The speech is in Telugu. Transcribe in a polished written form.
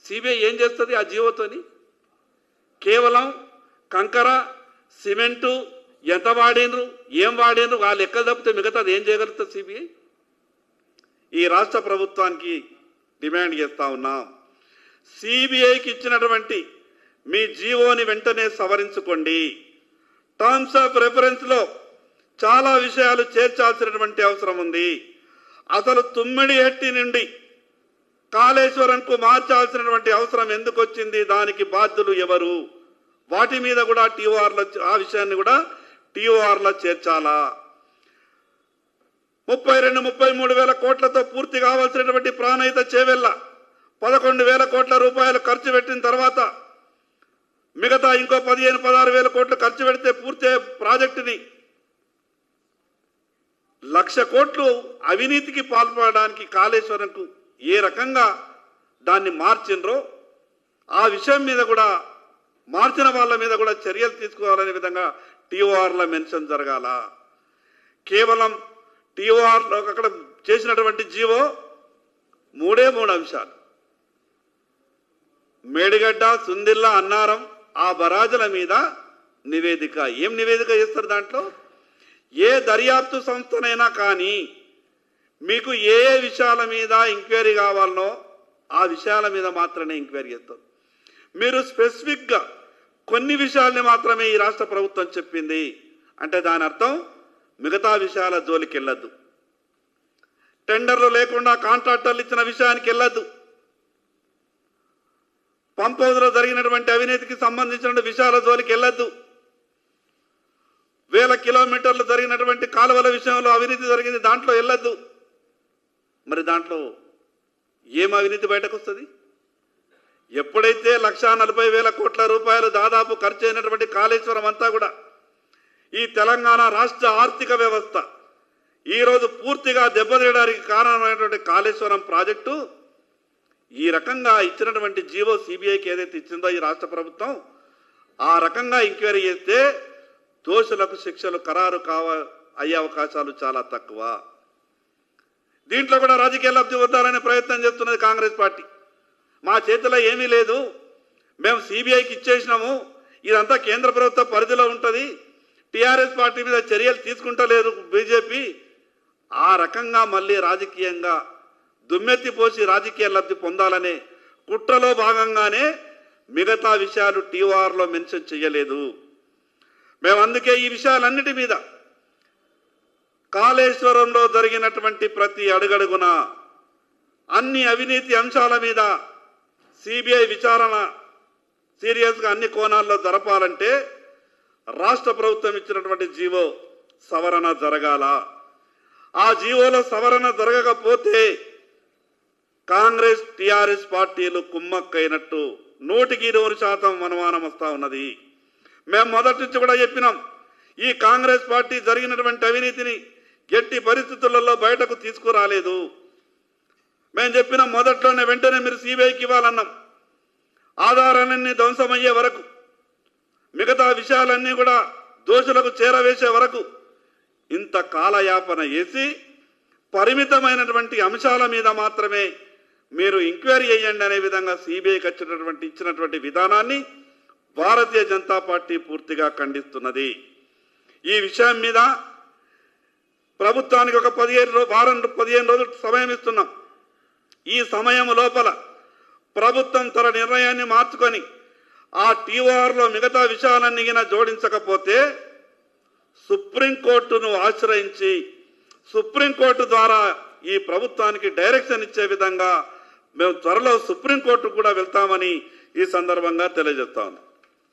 సిబిఐ ఏం చేస్తుంది ఆ జీవోతోని? కేవలం కంకర, సిమెంటు ఎంత వాడినరు, ఏం వాడినరు, వాళ్ళు లెక్కలు తప్పితే మిగతాది ఏం చేయగలుగుతుంది సిబిఐ? ఈ రాష్ట్ర ప్రభుత్వానికి డిమాండ్ చేస్తా ఉన్నాం, సిబిఐకి ఇచ్చినటువంటి మీ జీవోని వెంటనే సవరించుకోండి. టర్మ్స్ ఆఫ్ రెఫరెన్స్లో చాలా విషయాలు చేర్చాల్సినటువంటి అవసరం ఉంది. అసలు తుమ్మిడిహట్టి నుండి కాళేశ్వరంకు మార్చాల్సినటువంటి అవసరం ఎందుకు వచ్చింది, దానికి బాధ్యులు ఎవరు, వాటి మీద కూడా టీఓఆర్లో ఆ విషయాన్ని కూడా టీఓఆర్లో చేర్చాలా. 32-33 వేల కోట్లతో పూర్తి కావాల్సినటువంటి ప్రాణహిత చేవెళ్ళ 11,000 కోట్ల రూపాయలు ఖర్చు పెట్టిన తర్వాత మిగతా ఇంకో 15-16 వేల కోట్లు ఖర్చు పెడితే పూర్తి ప్రాజెక్టుని 1,00,000 కోట్లు అవినీతికి పాల్పడడానికి కాళేశ్వరంకు ఏ రకంగా దాన్ని మార్చిండ్రో ఆ విషయం మీద కూడా, మార్చిన వాళ్ళ మీద కూడా చర్యలు తీసుకోవాలనే విధంగా టీఓఆర్లో మెన్షన్ జరగాల. కేవలం టీఓఆర్లో అక్కడ చేసినటువంటి జీవో 3 అంశాలు. మేడిగడ్డ, సుందిల్ల, అన్నారం ఆ బరాజుల మీద నివేదిక. ఏం నివేదిక చేస్తారు దాంట్లో? ఏ దర్యాప్తు సంస్థనైనా కానీ మీకు ఏ విషయాల మీద ఎంక్వైరీ కావాలనో ఆ విషయాల మీద మాత్రమే ఎంక్వైరీ చేస్తారు. మీరు స్పెసిఫిక్గా కొన్ని విషయాల్ని మాత్రమే ఈ రాష్ట్ర ప్రభుత్వం చెప్పింది అంటే దాని అర్థం మిగతా విషయాల జోలికి వెళ్ళద్దు. టెండర్లు లేకుండా కాంట్రాక్టర్లు ఇచ్చిన విషయానికి వెళ్ళద్దు. పంప్ హౌస్లో జరిగినటువంటి అవినీతికి సంబంధించిన విషయాల జోలికి వెళ్ళద్దు. 1000 కిలోమీటర్లు జరిగినటువంటి కాలువల విషయంలో అవినీతి జరిగింది, దాంట్లో వెళ్ళద్దు. మరి దాంట్లో ఏం అవినీతి బయటకు వస్తుంది? ఎప్పుడైతే 1,40,000 కోట్ల రూపాయలు దాదాపు ఖర్చు అయినటువంటి కాళేశ్వరం అంతా కూడా ఈ తెలంగాణ రాష్ట్ర ఆర్థిక వ్యవస్థ ఈరోజు పూర్తిగా దెబ్బతీయడానికి కారణమైనటువంటి కాళేశ్వరం ప్రాజెక్టు ఈ రకంగా ఇచ్చినటువంటి జీవో సిబిఐకి ఏదైతే ఇచ్చిందో ఈ రాష్ట్ర ప్రభుత్వం ఆ రకంగా ఎంక్వైరీ చేస్తే దోషులకు శిక్షలు ఖరారు అయ్యే అవకాశాలు చాలా తక్కువ. దీంట్లో కూడా రాజకీయ లబ్ధి పొందాలనే ప్రయత్నం చేస్తున్నది కాంగ్రెస్ పార్టీ. మా చేతిలో ఏమీ లేదు, మేము సిబిఐకి ఇచ్చేసినాము, ఇదంతా కేంద్ర ప్రభుత్వ పరిధిలో ఉంటుంది, టీఆర్ఎస్ పార్టీ మీద చర్యలు తీసుకుంటలేదు బీజేపీ. ఆ రకంగా మళ్ళీ రాజకీయంగా దుమ్మెత్తిపోసి రాజకీయ లబ్ధి పొందాలనే కుట్రలో భాగంగానే మిగతా విషయాలు టీఓఆర్లో మెన్షన్ చేయలేదు. మేము అందుకే ఈ విషయాలన్నిటి మీద కాళేశ్వరంలో జరిగినటువంటి ప్రతి అడుగడుగున అన్ని అవినీతి అంశాల మీద సిబిఐ విచారణ సీరియస్గా అన్ని కోణాల్లో జరపాలంటే రాష్ట్ర ప్రభుత్వం ఇచ్చినటువంటి జీవో సవరణ జరగాల. ఆ జీవోలో సవరణ జరగకపోతే కాంగ్రెస్ టీఆర్ఎస్ పార్టీలు కుమ్మక్కైనట్టు 100% అనుమానం వస్తూ ఉన్నది. మేము మొదటి నుంచి కూడా చెప్పినాం, ఈ కాంగ్రెస్ పార్టీ జరిగినటువంటి అవినీతిని ఎట్టి పరిస్థితులలో బయటకు తీసుకురాలేదు. మేము చెప్పినాం మొదట్లోనే, వెంటనే మీరు సిబిఐకి ఇవ్వాలన్నాం. ఆధారాలన్నీ ధ్వంసమయ్యే వరకు, మిగతా విషయాలన్నీ కూడా దోషులకు చేరవేసే వరకు ఇంత కాలయాపన చేసి పరిమితమైనటువంటి అంశాల మీద మాత్రమే మీరు ఎంక్వైరీ చేయండి అనే విధంగా సిబిఐకి ఇచ్చినటువంటి విధానాన్ని భారతీయ జనతా పార్టీ పూర్తిగా ఖండిస్తున్నది. ఈ విషయం మీద ప్రభుత్వానికి ఒక 15 రోజులు సమయం ఇస్తున్నాం. ఈ సమయం లోపల ప్రభుత్వం తన నిర్ణయాన్ని మార్చుకొని ఆ టీఓఆర్లో మిగతా విషయాలన్నీ జోడించకపోతే సుప్రీంకోర్టును ఆశ్రయించి సుప్రీంకోర్టు ద్వారా ఈ ప్రభుత్వానికి డైరెక్షన్ ఇచ్చే విధంగా మేము త్వరలో సుప్రీంకోర్టు కూడా వెళ్తామని ఈ సందర్భంగా తెలియజేస్తా ఉన్నాం.